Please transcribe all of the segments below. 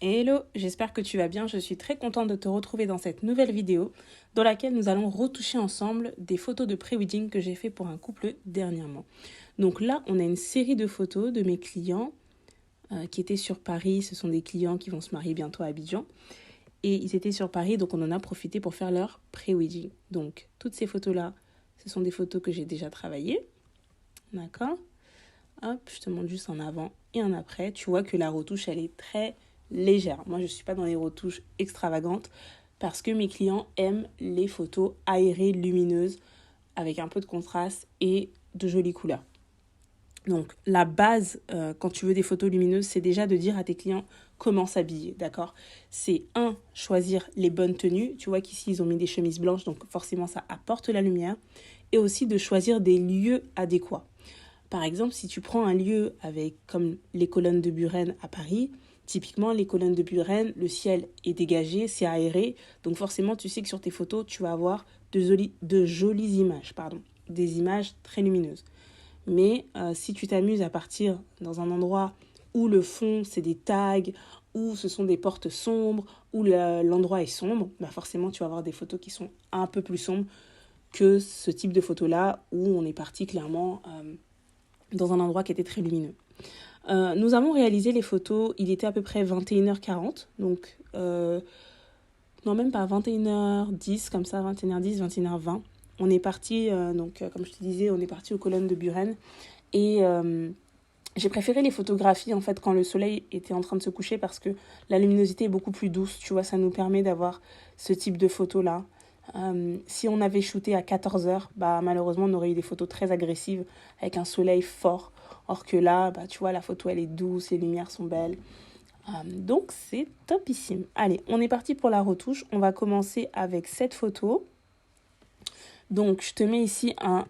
Hello, j'espère que tu vas bien. Je suis très contente de te retrouver dans cette nouvelle vidéo dans laquelle nous allons retoucher ensemble des photos de pré-wedding que j'ai fait pour un couple dernièrement. Donc là, on a une série de photos de mes clients qui étaient sur Paris. Ce sont des clients qui vont se marier bientôt à Abidjan. Et ils étaient sur Paris, donc on en a profité pour faire leur pré-wedding. Donc toutes ces photos-là, ce sont des photos que j'ai déjà travaillées. D'accord ? Hop, je te montre juste en avant et en après. Tu vois que la retouche, elle est très légère. Moi, je ne suis pas dans les retouches extravagantes parce que mes clients aiment les photos aérées, lumineuses, avec un peu de contraste et de jolies couleurs. Donc, la base, quand tu veux des photos lumineuses, c'est déjà de dire à tes clients comment s'habiller, d'accord ? C'est choisir les bonnes tenues. Tu vois qu'ici, ils ont mis des chemises blanches, donc forcément, ça apporte la lumière. Et aussi de choisir des lieux adéquats. Par exemple, si tu prends un lieu avec comme les colonnes de Buren à Paris, typiquement les colonnes de Buren, le ciel est dégagé, c'est aéré, donc forcément tu sais que sur tes photos tu vas avoir de jolies images, des images très lumineuses. Mais si tu t'amuses à partir dans un endroit où le fond c'est des tags, où ce sont des portes sombres, où l'endroit est sombre, bah forcément tu vas avoir des photos qui sont un peu plus sombres que ce type de photos-là où on est parti clairement dans un endroit qui était très lumineux. Nous avons réalisé les photos, il était à peu près 21h40, donc non même pas 21h10, comme ça, 21h10, 21h20. On est parti, comme je te disais, on est parti aux colonnes de Buren et j'ai préféré les photographies en fait quand le soleil était en train de se coucher parce que la luminosité est beaucoup plus douce, tu vois, ça nous permet d'avoir ce type de photos là. Si on avait shooté à 14h, bah, malheureusement, on aurait eu des photos très agressives avec un soleil fort. Or que là, bah, tu vois, la photo, elle est douce, les lumières sont belles. Donc, c'est topissime. Allez, on est parti pour la retouche. On va commencer avec cette photo. Donc, je te mets ici un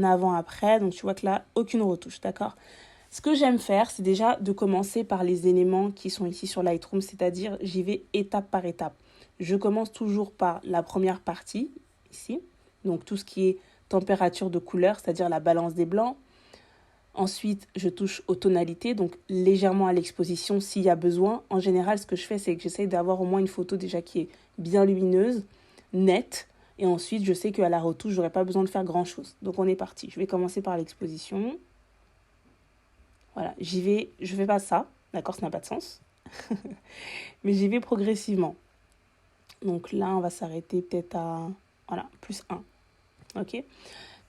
avant-après. Donc, tu vois que là, aucune retouche, d'accord ? Ce que j'aime faire, c'est déjà de commencer par les éléments qui sont ici sur Lightroom, c'est-à-dire j'y vais étape par étape. Je commence toujours par la première partie, ici, donc tout ce qui est température de couleur, c'est-à-dire la balance des blancs. Ensuite, je touche aux tonalités, donc légèrement à l'exposition s'il y a besoin. En général, ce que je fais, c'est que j'essaye d'avoir au moins une photo déjà qui est bien lumineuse, nette, et ensuite, je sais qu'à la retouche, j'aurai pas besoin de faire grand-chose. Donc, on est parti. Je vais commencer par l'exposition. Voilà, je fais pas ça, d'accord, ça n'a pas de sens, mais j'y vais progressivement. Donc là, on va s'arrêter peut-être à, voilà, +1, ok.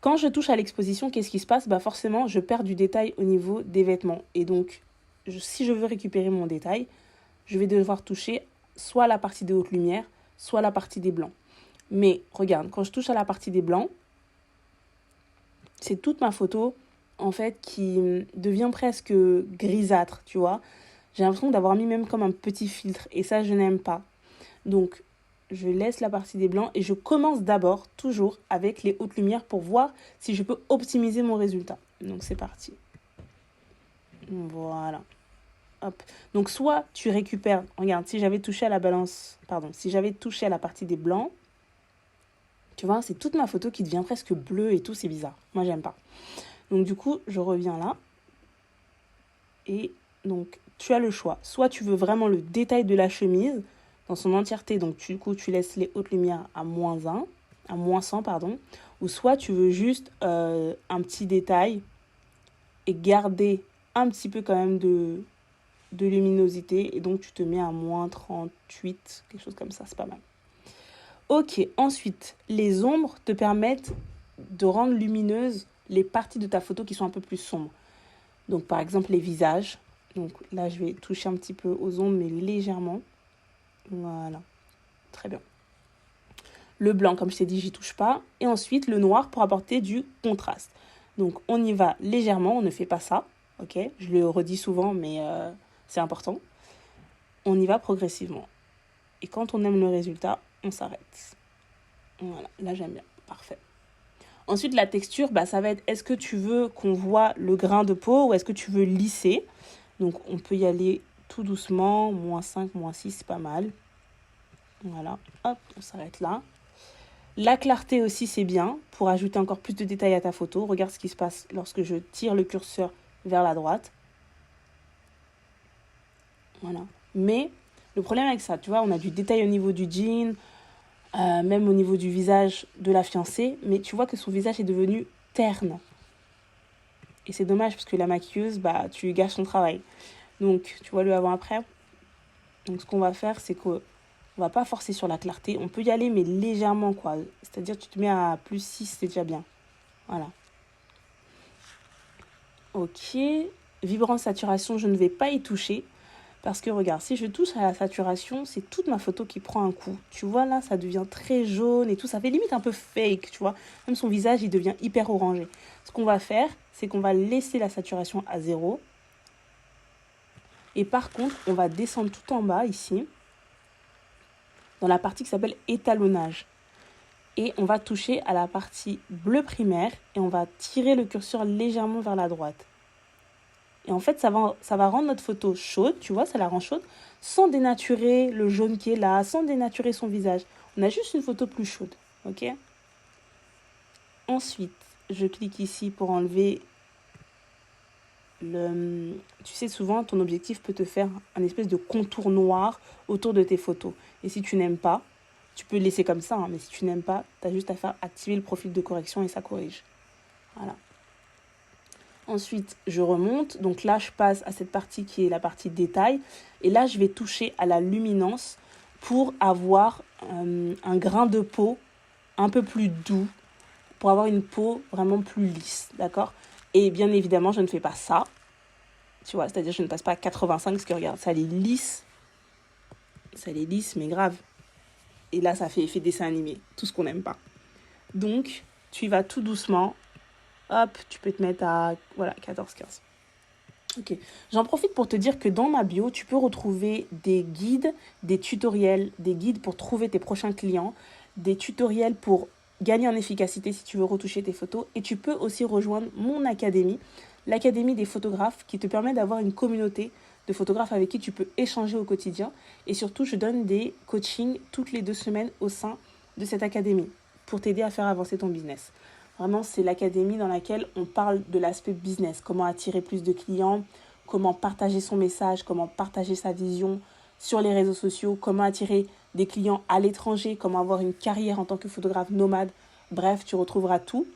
Quand je touche à l'exposition, qu'est-ce qui se passe ? Bah forcément, je perds du détail au niveau des vêtements. Et donc, si je veux récupérer mon détail, je vais devoir toucher soit la partie des hautes lumières, soit la partie des blancs. Mais regarde, quand je touche à la partie des blancs, c'est toute ma photo en fait qui devient presque grisâtre, tu vois. J'ai l'impression d'avoir mis même comme un petit filtre et ça je n'aime pas. Donc je laisse la partie des blancs et je commence d'abord toujours avec les hautes lumières pour voir si je peux optimiser mon résultat. Donc c'est parti. Voilà. Hop. Donc soit tu récupères, regarde, si j'avais touché à la balance, si j'avais touché à la partie des blancs, tu vois, c'est toute ma photo qui devient presque bleue et tout, c'est bizarre. Moi j'aime pas. Donc du coup, je reviens là. Et donc, tu as le choix. Soit tu veux vraiment le détail de la chemise dans son entièreté. Donc, du coup, tu laisses les hautes lumières à -1, à -100, pardon. Ou soit tu veux juste un petit détail et garder un petit peu quand même de luminosité. Et donc, tu te mets à -38, quelque chose comme ça. C'est pas mal. Ok, ensuite, les ombres te permettent de rendre lumineuses les parties de ta photo qui sont un peu plus sombres. Donc, par exemple, les visages. Donc là, je vais toucher un petit peu aux ombres, mais légèrement. Voilà, très bien. Le blanc, comme je t'ai dit, j'y touche pas. Et ensuite, le noir pour apporter du contraste. Donc, on y va légèrement, on ne fait pas ça. Ok, je le redis souvent, mais c'est important. On y va progressivement. Et quand on aime le résultat, on s'arrête. Voilà, là, j'aime bien. Parfait. Ensuite, la texture, bah, ça va être, est-ce que tu veux qu'on voit le grain de peau ou est-ce que tu veux lisser ? Donc, on peut y aller tout doucement. -5, -6, c'est pas mal. Voilà. Hop, on s'arrête là. La clarté aussi, c'est bien pour ajouter encore plus de détails à ta photo. Regarde ce qui se passe lorsque je tire le curseur vers la droite. Voilà. Mais Le problème avec ça, tu vois, on a du détail au niveau du jean, même au niveau du visage de la fiancée, mais tu vois que son visage est devenu terne. Et c'est dommage parce que la maquilleuse, bah, tu lui gâches son travail. Donc, tu vois le avant-après. Donc, ce qu'on va faire, c'est qu'on va pas forcer sur la clarté. On peut y aller, mais légèrement, quoi. C'est-à-dire, tu te mets à plus 6, c'est déjà bien. Voilà. Ok. Vibrant saturation, je ne vais pas y toucher. Parce que regarde, si je touche à la saturation, c'est toute ma photo qui prend un coup. Tu vois là, ça devient très jaune et tout. Ça fait limite un peu fake, tu vois. Même son visage, il devient hyper orangé. Ce qu'on va faire, c'est qu'on va laisser la saturation à 0. Et par contre, on va descendre tout en bas ici, dans la partie qui s'appelle étalonnage. Et on va toucher à la partie bleu primaire et on va tirer le curseur légèrement vers la droite. Et en fait, ça va rendre notre photo chaude, tu vois, ça la rend chaude, sans dénaturer le jaune qui est là, sans dénaturer son visage. On a juste une photo plus chaude, ok? Ensuite, je clique ici pour enlever le... Tu sais, souvent, ton objectif peut te faire un espèce de contour noir autour de tes photos. Et si tu n'aimes pas, tu peux le laisser comme ça, hein, mais si tu n'aimes pas, tu as juste à faire activer le profil de correction et ça corrige. Voilà. Ensuite, je remonte. Donc là, je passe à cette partie qui est la partie détail. Et là, je vais toucher à la luminance pour avoir un grain de peau un peu plus doux, pour avoir une peau vraiment plus lisse, d'accord? Et bien évidemment, je ne fais pas ça. Tu vois, c'est-à-dire je ne passe pas à 85 parce que regarde, ça les lisse. Ça les lisse, mais grave. Et là, ça fait effet dessin animé, tout ce qu'on n'aime pas. Donc, tu y vas tout doucement. Hop, tu peux te mettre à, voilà, 14-15. Ok, j'en profite pour te dire que dans ma bio, tu peux retrouver des guides, des tutoriels, des guides pour trouver tes prochains clients, des tutoriels pour gagner en efficacité si tu veux retoucher tes photos. Et tu peux aussi rejoindre mon académie, l'académie des photographes, qui te permet d'avoir une communauté de photographes avec qui tu peux échanger au quotidien. Et surtout, je donne des coachings toutes les 2 semaines au sein de cette académie pour t'aider à faire avancer ton business. Vraiment, c'est l'académie dans laquelle on parle de l'aspect business, comment attirer plus de clients, comment partager son message, comment partager sa vision sur les réseaux sociaux, comment attirer des clients à l'étranger, comment avoir une carrière en tant que photographe nomade. Bref, tu retrouveras tout.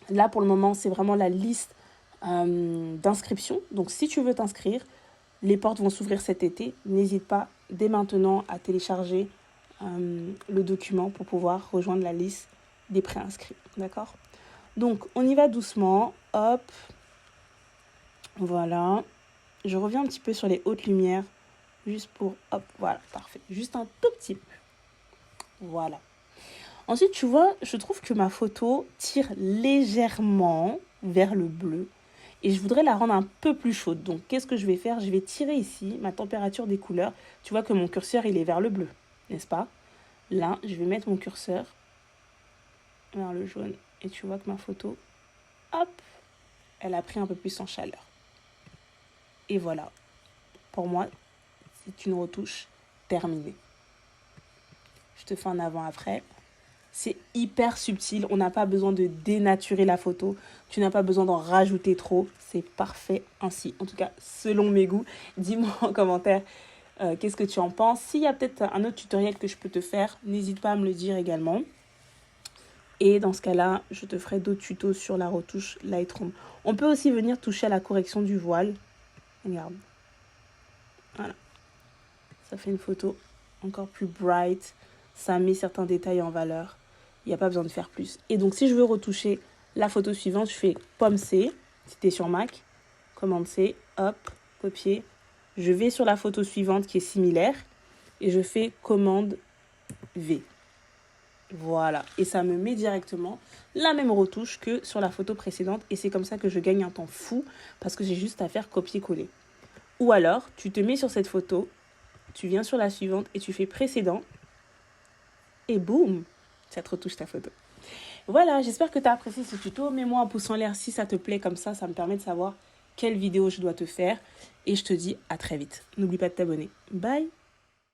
Là, pour le moment, c'est vraiment la liste d'inscription. Donc, si tu veux t'inscrire, les portes vont s'ouvrir cet été. N'hésite pas dès maintenant à télécharger le document pour pouvoir rejoindre la liste des préinscrits, d'accord? Donc, on y va doucement, hop, voilà. Je reviens un petit peu sur les hautes lumières, juste pour, hop, voilà, parfait. Juste un tout petit peu, voilà. Ensuite, tu vois, je trouve que ma photo tire légèrement vers le bleu et je voudrais la rendre un peu plus chaude. Donc, qu'est-ce que je vais faire? Je vais tirer ici ma température des couleurs. Tu vois que mon curseur, il est vers le bleu, n'est-ce pas? Là, je vais mettre mon curseur vers le jaune. Et tu vois que ma photo, hop, elle a pris un peu plus en chaleur. Et voilà. Pour moi, c'est une retouche terminée. Je te fais un avant-après. C'est hyper subtil. On n'a pas besoin de dénaturer la photo. Tu n'as pas besoin d'en rajouter trop. C'est parfait ainsi. En tout cas, selon mes goûts. Dis-moi en commentaire qu'est-ce que tu en penses. S'il y a peut-être un autre tutoriel que je peux te faire, n'hésite pas à me le dire également. Et dans ce cas-là, je te ferai d'autres tutos sur la retouche Lightroom. On peut aussi venir toucher à la correction du voile. Regarde. Voilà. Ça fait une photo encore plus bright. Ça met certains détails en valeur. Il n'y a pas besoin de faire plus. Et donc, si je veux retoucher la photo suivante, je fais pomme C. Si tu es sur Mac, commande C, hop, copier. Je vais sur la photo suivante qui est similaire. Et je fais commande V. Voilà, et ça me met directement la même retouche que sur la photo précédente. Et c'est comme ça que je gagne un temps fou parce que j'ai juste à faire copier-coller. Ou alors, tu te mets sur cette photo, tu viens sur la suivante et tu fais précédent. Et boum, ça te retouche ta photo. Voilà, j'espère que tu as apprécié ce tuto. Mets-moi un pouce en l'air si ça te plaît, comme ça me permet de savoir quelle vidéo je dois te faire. Et je te dis à très vite. N'oublie pas de t'abonner. Bye!